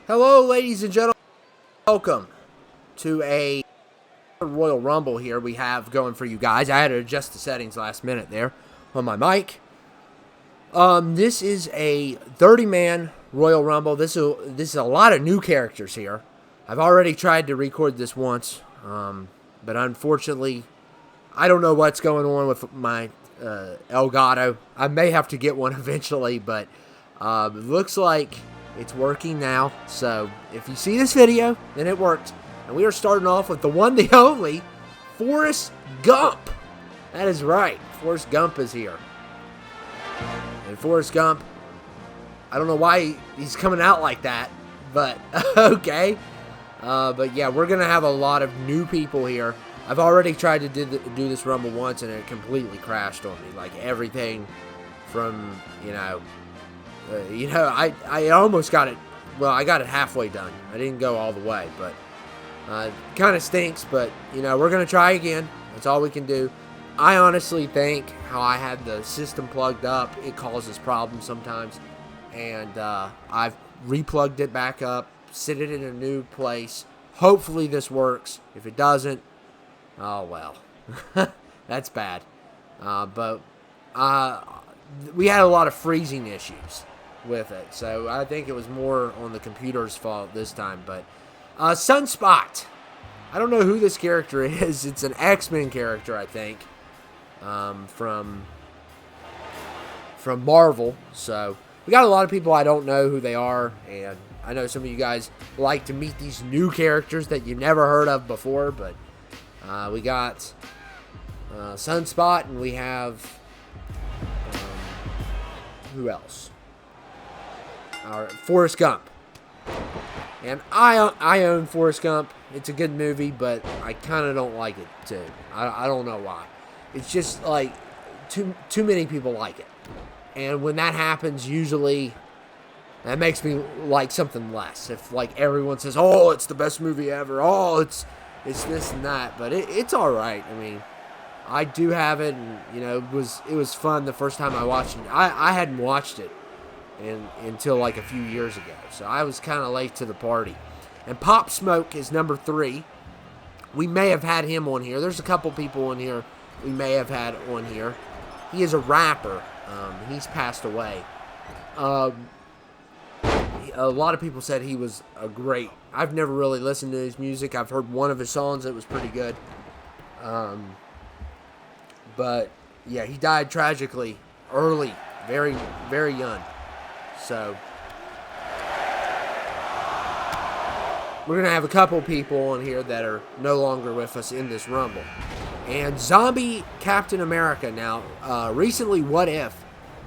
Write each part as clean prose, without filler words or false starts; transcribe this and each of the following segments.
Hello, ladies and gentlemen. Welcome to a Royal Rumble here we have going for you guys. I had to adjust the settings last minute there on my mic. This is a 30-man Royal Rumble. This is a lot of new characters here. I've already tried to record this once, but unfortunately, I don't know what's going on with my Elgato. I may have to get one eventually, but it looks like it's working now. So if you see this video, then it worked. And we are starting off with the one, the only, Forrest Gump. That is right. Forrest Gump is here. And Forrest Gump, I don't know why he's coming out like that, but okay. But yeah, we're going to have a lot of new people here. I've already tried to do this Rumble once, and it completely crashed on me. Like everything from, I almost got it. Well, I got it halfway done. I didn't go all the way, but kind of stinks. But, we're going to try again. That's all we can do. I honestly think how I had the system plugged up, it causes problems sometimes. And I've replugged it back up, set it in a new place. Hopefully this works. If it doesn't, oh well. That's bad. But we had a lot of freezing issues with it, so I think it was more on the computer's fault this time. But Sunspot, I don't know who this character is. It's an X-Men character, I think, from Marvel. So we got a lot of people I don't know who they are, and I know some of you guys like to meet these new characters that you never heard of before. But we got Sunspot, and we have who else? Forrest Gump. And I own Forrest Gump. It's a good movie, but I kind of don't like it too. I don't know why. It's just like too many people like it. And when that happens, usually that makes me like something less. If like everyone says, "Oh, it's the best movie ever. Oh, it's this and that," but it's all right. I mean, I do have it, and it was fun the first time I watched it. I hadn't watched it until like a few years ago, so I was kind of late to the party. And Pop Smoke is number 3. We may have had him on here. There's a couple people on here we may have had on here. He is a rapper. He's passed away. A lot of people said he was a great. I've never really listened to his music. I've heard one of his songs that was pretty good. But yeah, he died tragically early, very, very young. So we're going to have a couple people on here that are no longer with us in this Rumble. And Zombie Captain America. Now, recently What If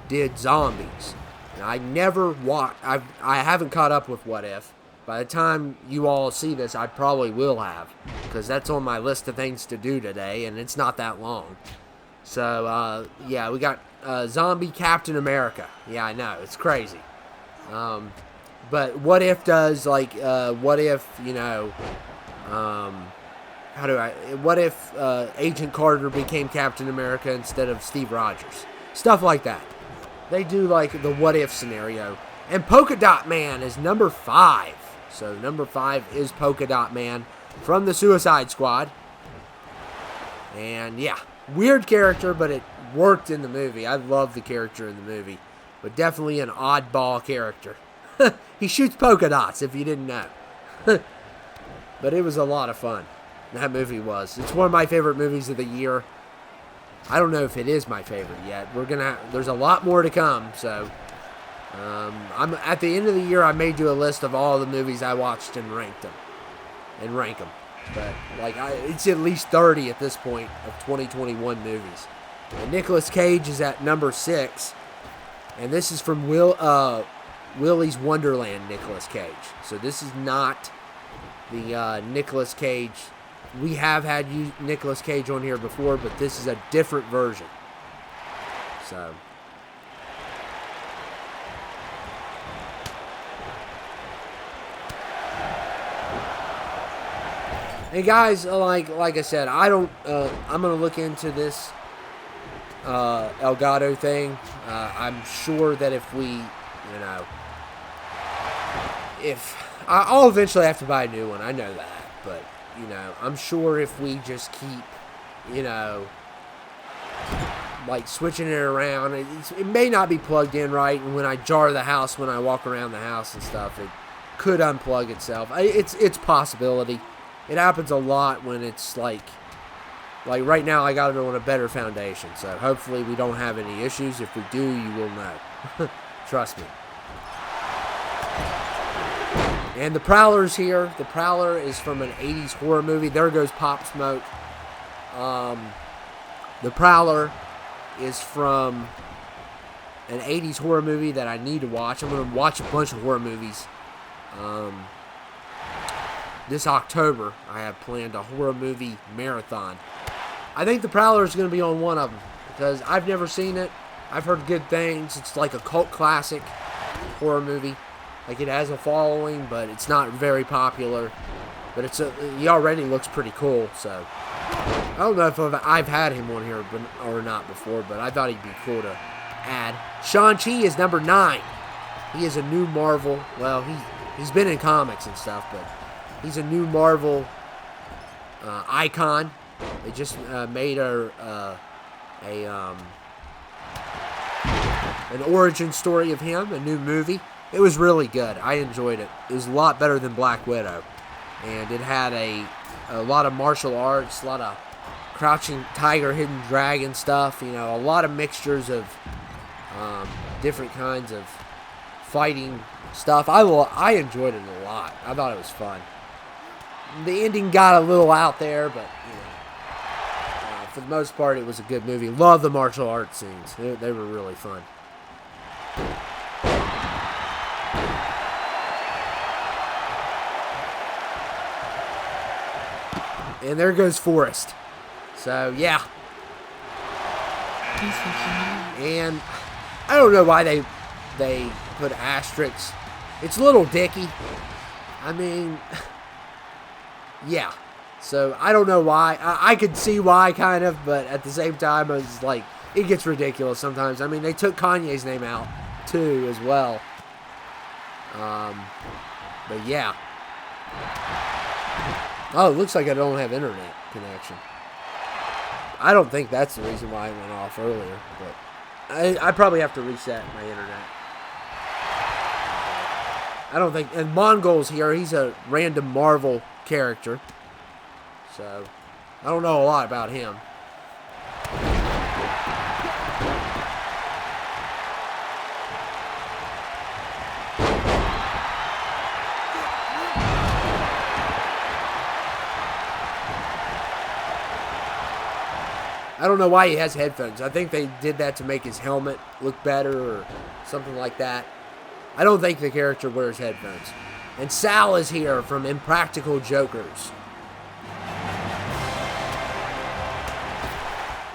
did zombies. And I never watched, I haven't caught up with What If. By the time you all see this, I probably will have, because that's on my list of things to do today, and it's not that long. So, yeah, we got Zombie Captain America. Yeah, I know, it's crazy. But What If does, like, what if, what if Agent Carter became Captain America instead of Steve Rogers? Stuff like that. They do, like, the what if scenario. And Polka Dot Man is number 5. So, number 5 is Polka Dot Man from the Suicide Squad. And, yeah, weird character, but it worked in the movie. I love the character in the movie. But definitely an oddball character. He shoots polka dots, if you didn't know. But it was a lot of fun. That movie was. It's one of my favorite movies of the year. I don't know if it is my favorite yet. There's a lot more to come, so I'm at the end of the year. I may do a list of all the movies I watched and rank them. But like it's at least 30 at this point of 2021 movies. And Nicolas Cage is at number 6, and this is from Willy's Wonderland. Nicolas Cage. So this is not the Nicolas Cage. We have had Nicolas Cage on here before, but this is a different version. So hey guys, like I said, I'm gonna look into this Elgato thing. I'm sure that if we, if I'll eventually have to buy a new one, I know that, but you know, I'm sure if we just keep, you know, like switching it around, it may not be plugged in right, and when I jar the house, when I walk around the house and stuff, it could unplug itself. It's a possibility. It happens a lot when it's like right now I got it on a better foundation, so hopefully we don't have any issues. If we do, you will know. Trust me. And the Prowler's here. The Prowler is from an 80s horror movie. There goes Pop Smoke. The Prowler is from an 80s horror movie that I need to watch. I'm going to watch a bunch of horror movies. This October, I have planned a horror movie marathon. I think The Prowler is going to be on one of them because I've never seen it. I've heard good things. It's like a cult classic horror movie. Like, it has a following, but it's not very popular. But he already looks pretty cool, so I don't know if I've had him on here or not before, but I thought he'd be cool to add. Shang-Chi is number 9. He is a new Marvel. Well, he's been in comics and stuff, but he's a new Marvel icon. They just made an origin story of him, a new movie. It was really good. I enjoyed it. It was a lot better than Black Widow. And it had a lot of martial arts, a lot of crouching tiger, hidden dragon stuff. You know, a lot of mixtures of different kinds of fighting stuff. I enjoyed it a lot. I thought it was fun. The ending got a little out there, but you know, for the most part, it was a good movie. Love the martial arts scenes. They were really fun. And there goes Forrest. So, yeah. And I don't know why they put asterisks. It's Little Dicky. I mean, yeah. So, I don't know why. I could see why, kind of, but at the same time, I was like, it gets ridiculous sometimes. I mean, they took Kanye's name out, too, as well. But, yeah. Oh, it looks like I don't have internet connection. I don't think that's the reason why it went off earlier, but I probably have to reset my internet. I don't think... And Mongol's here. He's a random Marvel character. So, I don't know a lot about him. I don't know why he has headphones. I think they did that to make his helmet look better or something like that. I don't think the character wears headphones. And Sal is here from Impractical Jokers.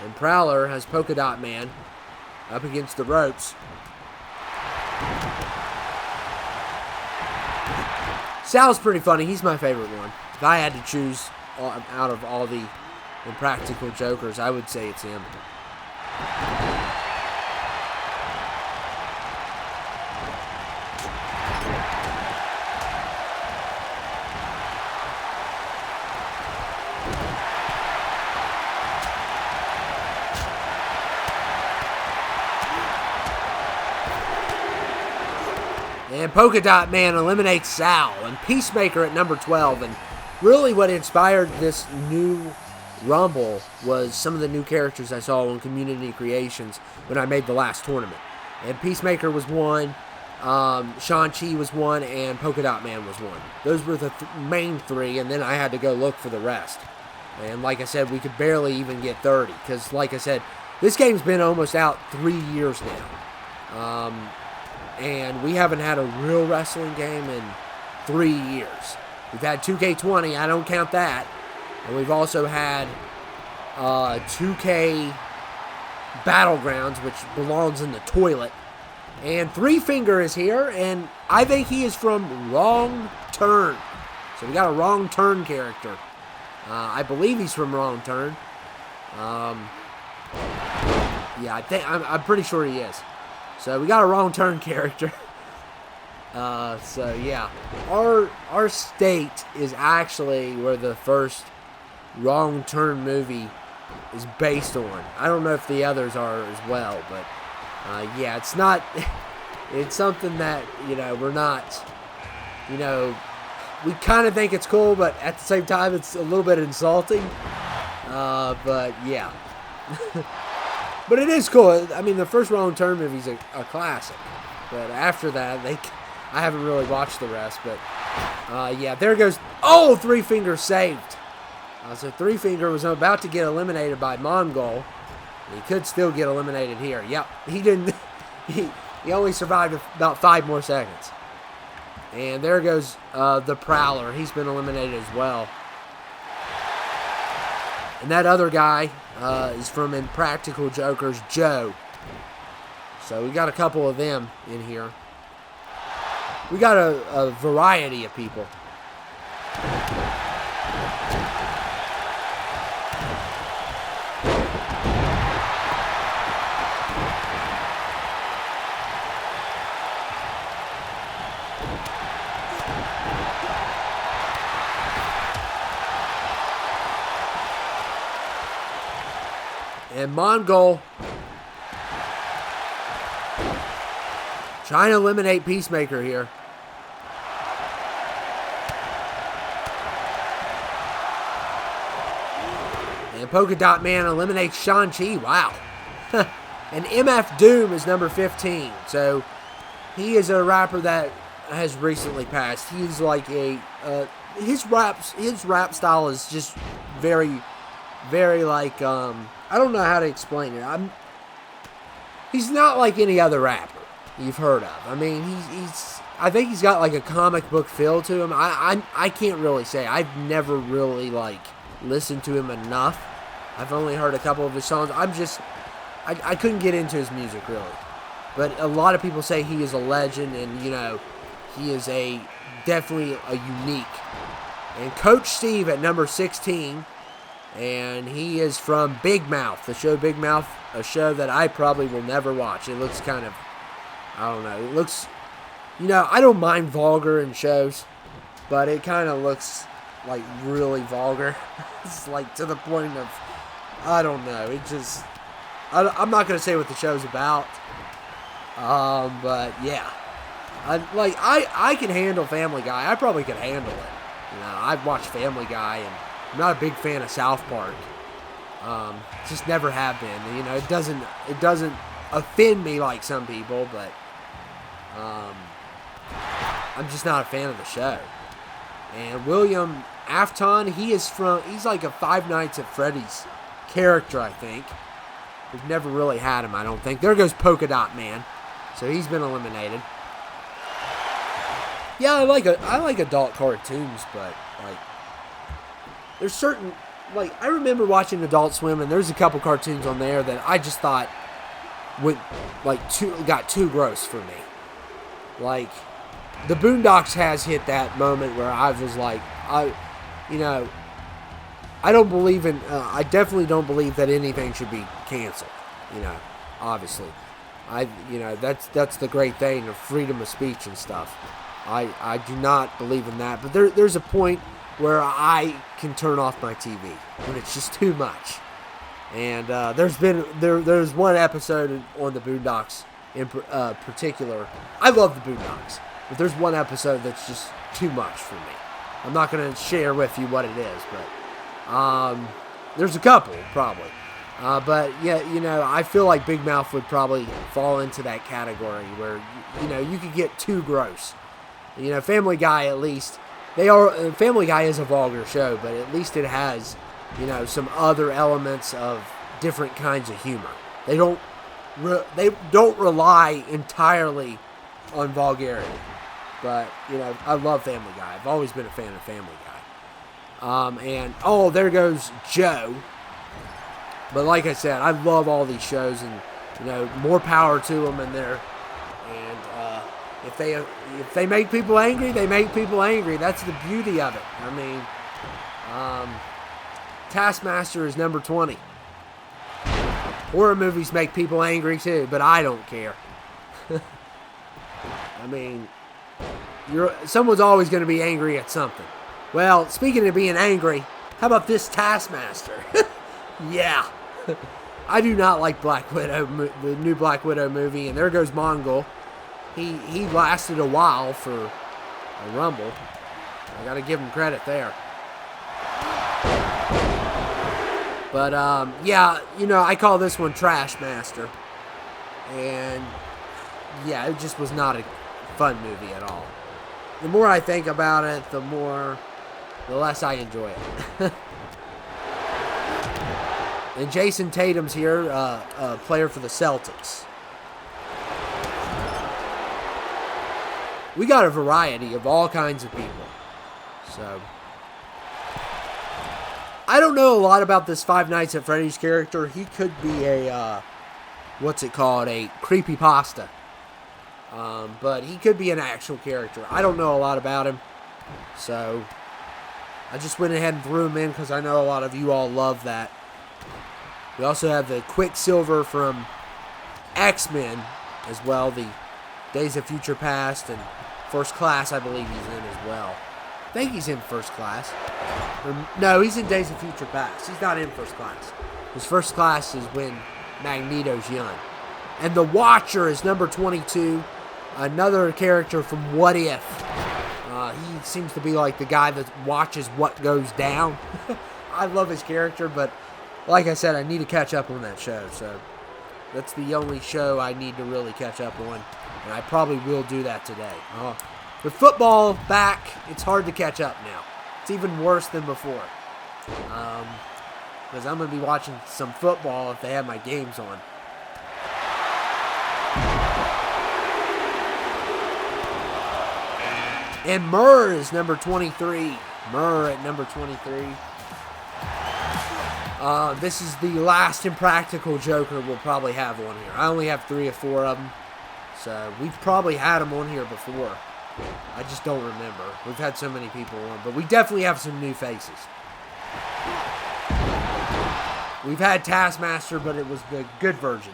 And Prowler has Polka Dot Man up against the ropes. Sal's pretty funny. He's my favorite one. If I had to choose out of all the Impractical Jokers, I would say it's him. And Polka Dot Man eliminates Sal, and Peacemaker at number 12. And really what inspired this new Rumble was some of the new characters I saw on Community Creations when I made the last tournament. And Peacemaker was one, Shang-Chi was one, and Polka Dot Man was one. Those were the main three, and then I had to go look for the rest. And like I said, we could barely even get 30, because like I said, this game's been almost out 3 years now. And we haven't had a real wrestling game in 3 years. We've had 2K20, I don't count that. And we've also had 2K Battlegrounds, which belongs in the toilet. And Three Finger is here, and I think he is from Wrong Turn. So we got a Wrong Turn character. I believe he's from Wrong Turn. Yeah, I'm pretty sure he is. So we got a Wrong Turn character. So yeah, our state is actually where the first Wrong Turn movie is based on. I don't know if the others are as well, but yeah, it's not. It's something that we're not. We kind of think it's cool, but at the same time, it's a little bit insulting. But yeah, but it is cool. I mean, the first Wrong Turn movie is a classic, but after that, I haven't really watched the rest. But yeah, there goes. Oh, Three Finger saved. So Three Finger was about to get eliminated by Mongol. He could still get eliminated here. Yep, he didn't. He only survived about 5 more seconds. And there goes the Prowler. He's been eliminated as well. And that other guy is from Impractical Jokers, Joe. So we got a couple of them in here. We got a variety of people. And Mongol trying to eliminate Peacemaker here. And Polka Dot Man eliminates Shang-Chi. Wow. And MF Doom is number 15. So he is a rapper that has recently passed. He's like his rap style is just very, very like I don't know how to explain it. He's not like any other rapper you've heard of. I mean, I think he's got like a comic book feel to him. I can't really say. I've never really like listened to him enough. I've only heard a couple of his songs. I couldn't get into his music really. But a lot of people say he is a legend, and he is definitely a unique. And Coach Steve at number 16. And he is from Big Mouth, the show Big Mouth, a show that I probably will never watch. It looks kind of, I don't know, it looks, I don't mind vulgar in shows, but it kind of looks like really vulgar. It's like to the point of, I don't know, it just, I'm not going to say what the show's about, but yeah. I can handle Family Guy. I probably could handle it. I've watched Family Guy, and I'm not a big fan of South Park. Just never have been. It doesn't offend me like some people, but I'm just not a fan of the show. And William Afton, he's like a Five Nights at Freddy's character, I think. We've never really had him, I don't think. There goes Polka Dot Man. So he's been eliminated. Yeah, I like adult cartoons, but like there's certain, like, I remember watching Adult Swim, and there's a couple cartoons on there that I just thought got too gross for me. Like, the Boondocks has hit that moment where I was like, I don't believe in, I definitely don't believe that anything should be canceled, obviously. That's the great thing of freedom of speech and stuff. I do not believe in that, but there's a point where I can turn off my TV when it's just too much. And there's one episode on the Boondocks in particular. I love the Boondocks, but there's one episode that's just too much for me. I'm not going to share with you what it is, but there's a couple probably. But yeah, I feel like Big Mouth would probably fall into that category where you could get too gross. Family Guy, at least. Family Guy is a vulgar show, but at least it has, some other elements of different kinds of humor. They don't rely entirely on vulgarity. But, I love Family Guy. I've always been a fan of Family Guy. And there goes Joe. But like I said, I love all these shows, and, more power to them, and if they make people angry, they make people angry. That's the beauty of it. I mean, Taskmaster is number 20. Horror movies make people angry too, but I don't care. I mean, Someone's always going to be angry at something. Well, speaking of being angry, how about this Taskmaster? Yeah. I do not like Black Widow, the new Black Widow movie, and there goes Mongol. He lasted a while for a Rumble. I got to give him credit there. But, yeah, I call this one Trash Master. And, yeah, it just was not a fun movie at all. The more I think about it, the less I enjoy it. And Jason Tatum's here, a player for the Celtics. We got a variety of all kinds of people. So, I don't know a lot about this Five Nights at Freddy's character. He could be a, a creepypasta. But he could be an actual character. I don't know a lot about him. So, I just went ahead and threw him in because I know a lot of you all love that. We also have the Quicksilver from X-Men as well. The Days of Future Past and First Class, I believe he's in as well. I think he's in First Class. No, he's in Days of Future Past. He's not in First Class. His First Class is when Magneto's young. And the Watcher is number 22. Another character from What If. He seems to be like the guy that watches what goes down. I love his character, but like I said, I need to catch up on that show. So that's the only show I need to really catch up on. And I probably will do that today. With football back, it's hard to catch up now. It's even worse than before. Because I'm going to be watching some football if they have my games on. And Murr is number 23. Murr at number 23. This is the last Impractical Joker we'll probably have on here. I only have 3 or 4 of them. So, we've probably had them on here before. I just don't remember. We've had so many people on. But we definitely have some new faces. We've had Taskmaster, but it was the good version.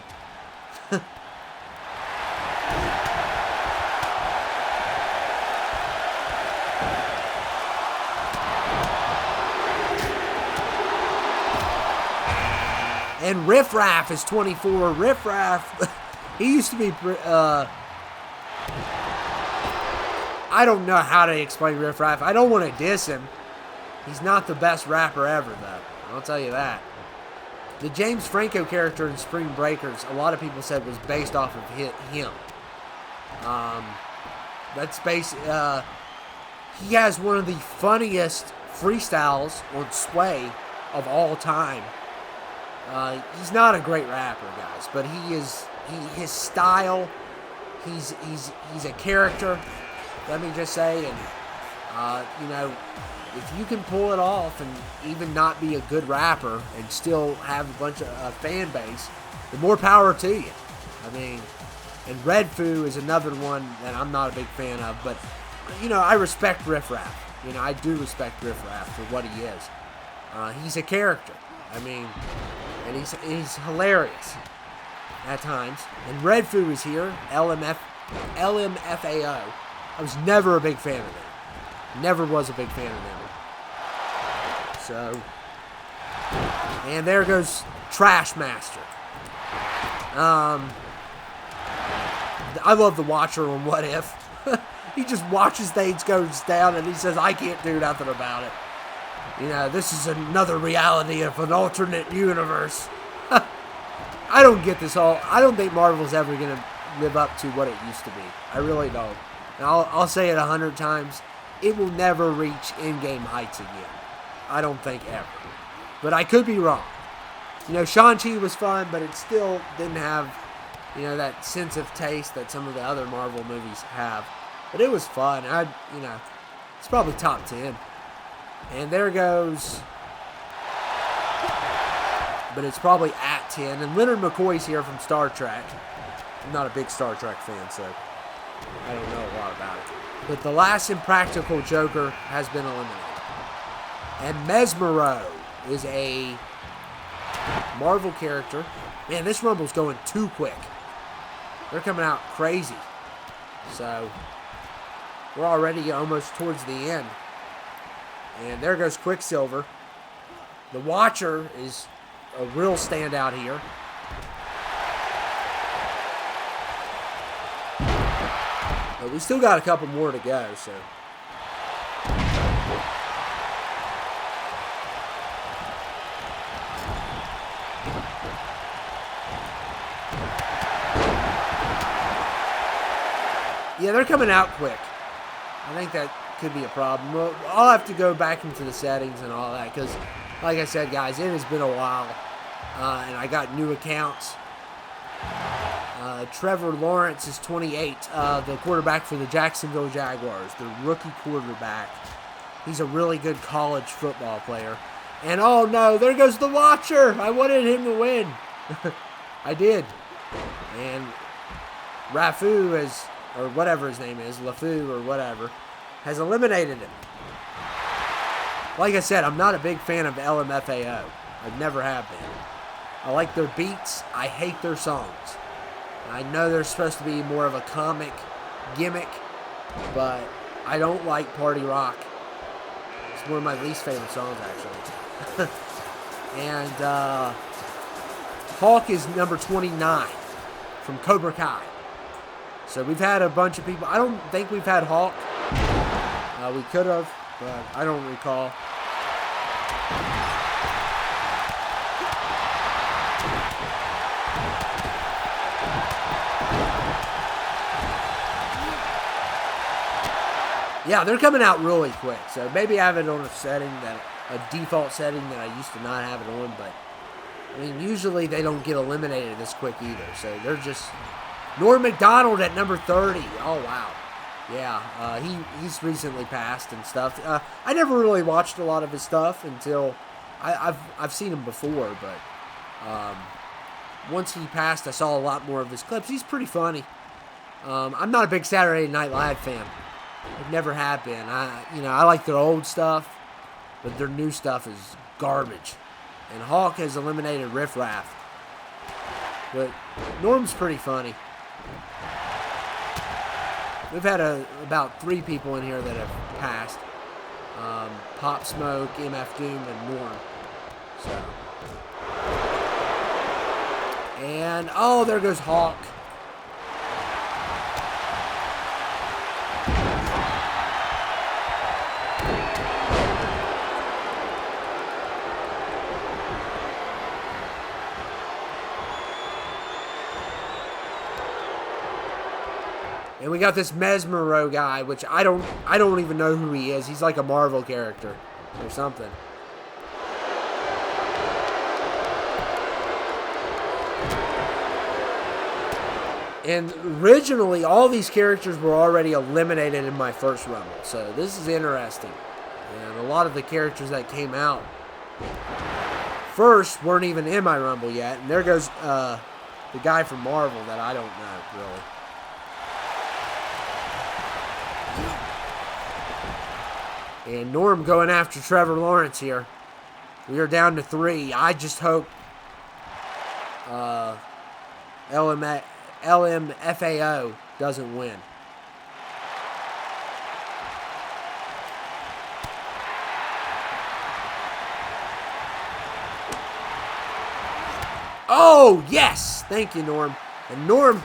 And Riff Raff is 24. Riff Raff, he used to be, I don't know how to explain Riff Raff. I don't want to diss him. He's not the best rapper ever, though. I'll tell you that. The James Franco character in Spring Breakers, a lot of people said was based off of him. That's based, he has one of the funniest freestyles on Sway of all time. He's not a great rapper, guys, but his style, he's a character, let me just say, and, if you can pull it off and even not be a good rapper and still have a bunch of fan base, the more power to you. I mean, and Red Foo is another one that I'm not a big fan of, but, I respect Riff Raff. I do respect Riff Raff for what he is. He's a character. I mean, and he's hilarious at times. And Red Foo is here, LMFAO. I was never a big fan of them. Never was a big fan of them. So, and there goes Trash Master. I love the Watcher on What If. He just watches things goes down and he says, I can't do nothing about it. This is another reality of an alternate universe. I don't get this all. I don't think Marvel's ever going to live up to what it used to be. I really don't. And I'll say it 100 times. It will never reach in-game heights again. I don't think ever. But I could be wrong. Shang-Chi was fun, but it still didn't have, that sense of taste that some of the other Marvel movies have. But it was fun. It's probably top 10. And there goes, but it's probably at 10. And Leonard McCoy's here from Star Trek. I'm not a big Star Trek fan, so I don't know a lot about it. But the last Impractical Joker has been eliminated. And Mesmero is a Marvel character. Man, this Rumble's going too quick. They're coming out crazy. So, We're already almost towards the end. And there goes Quicksilver. The Watcher is a real standout here. But we still got a couple more to go, so. Yeah, they're coming out quick. I think that could be a problem. Well, I'll have to go back into the settings and all that because, like I said, guys, it has been a while. And I got new accounts. Trevor Lawrence is 28, the quarterback for the Jacksonville Jaguars, the rookie quarterback. He's a really good college football player. And, oh, no, there goes the Watcher. I wanted him to win. I did. And Rafu is, or whatever his name is, LaFu or whatever, has eliminated him. Like I said, I'm not a big fan of LMFAO. I never have been. I like their beats. I hate their songs. I know they're supposed to be more of a comic gimmick, but I don't like party rock. It's one of my least favorite songs, actually. And Hawk is number 29 from Cobra Kai. So we've had a bunch of people. I don't think we've had Hawk. We could have, but I don't recall. Yeah, they're coming out really quick. So maybe I have it on a default setting that I used to not have it on. But I mean, usually they don't get eliminated this quick either. So they're just Norm Macdonald at number 30. Oh wow, yeah, he's recently passed and stuff. I never really watched a lot of his stuff until I've seen him before, but once he passed, I saw a lot more of his clips. He's pretty funny. I'm not a big Saturday Night Live fan. I never have been. I like their old stuff, but their new stuff is garbage. And Hawk has eliminated Riff Raff. But Norm's pretty funny. We've had about 3 people in here that have passed. Pop Smoke, MF Doom, and Norm. So. And, oh, there goes Hawk. And we got this Mesmero guy, which I don't even know who he is. He's like a Marvel character or something. And originally, all these characters were already eliminated in my first Rumble. So this is interesting. And a lot of the characters that came out first weren't even in my Rumble yet. And there goes the guy from Marvel that I don't know, really. And Norm going after Trevor Lawrence here. We are down to 3. I just hope LMFAO doesn't win. Oh, yes! Thank you, Norm. And Norm,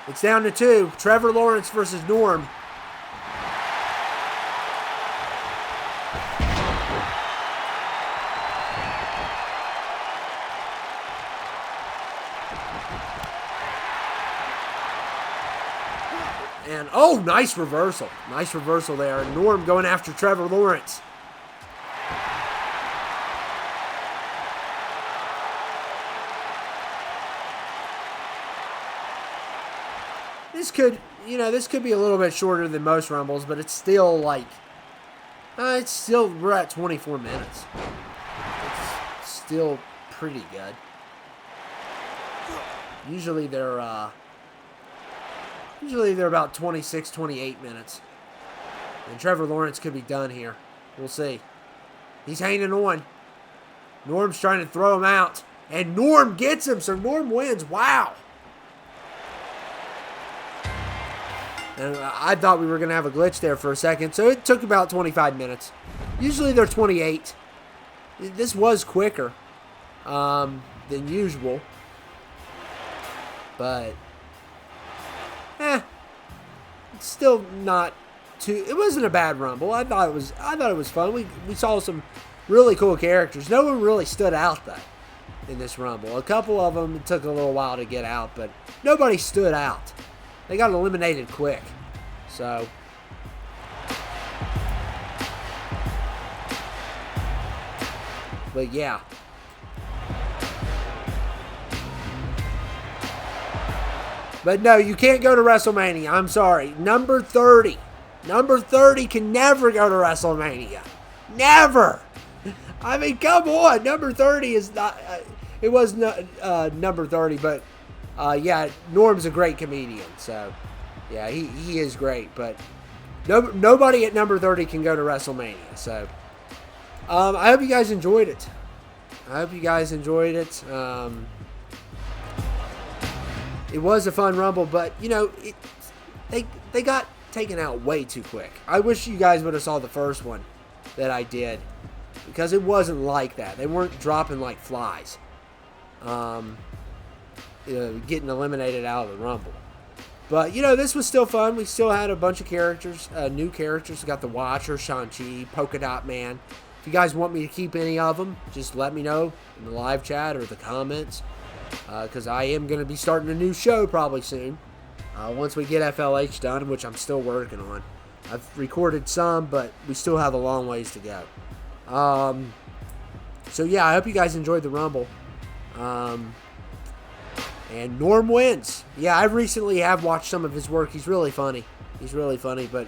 it's down to 2. Trevor Lawrence versus Norm. And, oh, nice reversal. Nice reversal there. And Norm going after Trevor Lawrence. This could be a little bit shorter than most Rumbles, but it's still like, we're at 24 minutes. It's still pretty good. Usually they're about 26, 28 minutes. And Trevor Lawrence could be done here. We'll see. He's hanging on. Norm's trying to throw him out. And Norm gets him, so Norm wins. Wow. And I thought we were going to have a glitch there for a second, so it took about 25 minutes. Usually they're 28. This was quicker than usual. But, it's still not too. It wasn't a bad Rumble. I thought it was fun. We saw some really cool characters. No one really stood out though in this Rumble. A couple of them, it took a little while to get out, but nobody stood out. They got eliminated quick. So, but yeah. But no, you can't go to WrestleMania. I'm sorry. Number 30. Number 30 can never go to WrestleMania. Never. I mean, come on. Number 30 is not. It was not number 30, but yeah, Norm's a great comedian. So, yeah, he is great. But nobody at number 30 can go to WrestleMania. So, I hope you guys enjoyed it. It was a fun Rumble, but, you know, they got taken out way too quick. I wish you guys would have saw the first one that I did, because it wasn't like that. They weren't dropping like flies, getting eliminated out of the Rumble. But, you know, this was still fun. We still had a bunch of characters, new characters. We got the Watcher, Shang-Chi, Polka Dot Man. If you guys want me to keep any of them, just let me know in the live chat or the comments. Because I am going to be starting a new show probably soon. Once we get FLH done, which I'm still working on. I've recorded some, but we still have a long ways to go. So yeah, I hope you guys enjoyed the Rumble. And Norm wins. Yeah, I recently have watched some of his work. He's really funny. But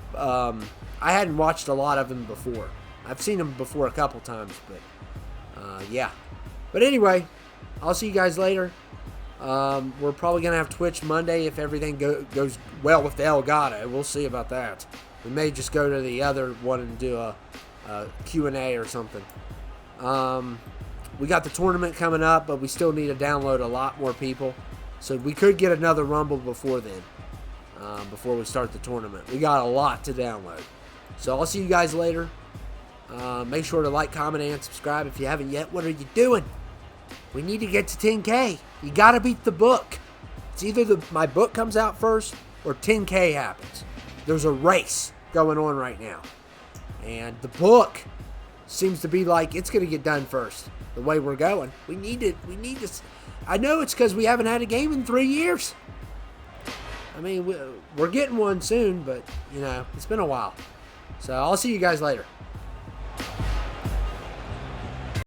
I hadn't watched a lot of him before. I've seen him before a couple times, but yeah. But anyway, I'll see you guys later. We're probably going to have Twitch Monday if everything goes well with the Elgato. We'll see about that. We may just go to the other one and do a Q&A or something. We got the tournament coming up, but we still need to download a lot more people. So we could get another Rumble before then, before we start the tournament. We got a lot to download. So I'll see you guys later. Make sure to like, comment, and subscribe if you haven't yet. What are you doing? We need to get to 10K. You got to beat the book. It's either my book comes out first or 10K happens. There's a race going on right now. And the book seems to be like it's going to get done first. The way we're going. We need to. I know it's because we haven't had a game in 3 years. I mean, we're getting one soon, but, you know, it's been a while. So I'll see you guys later.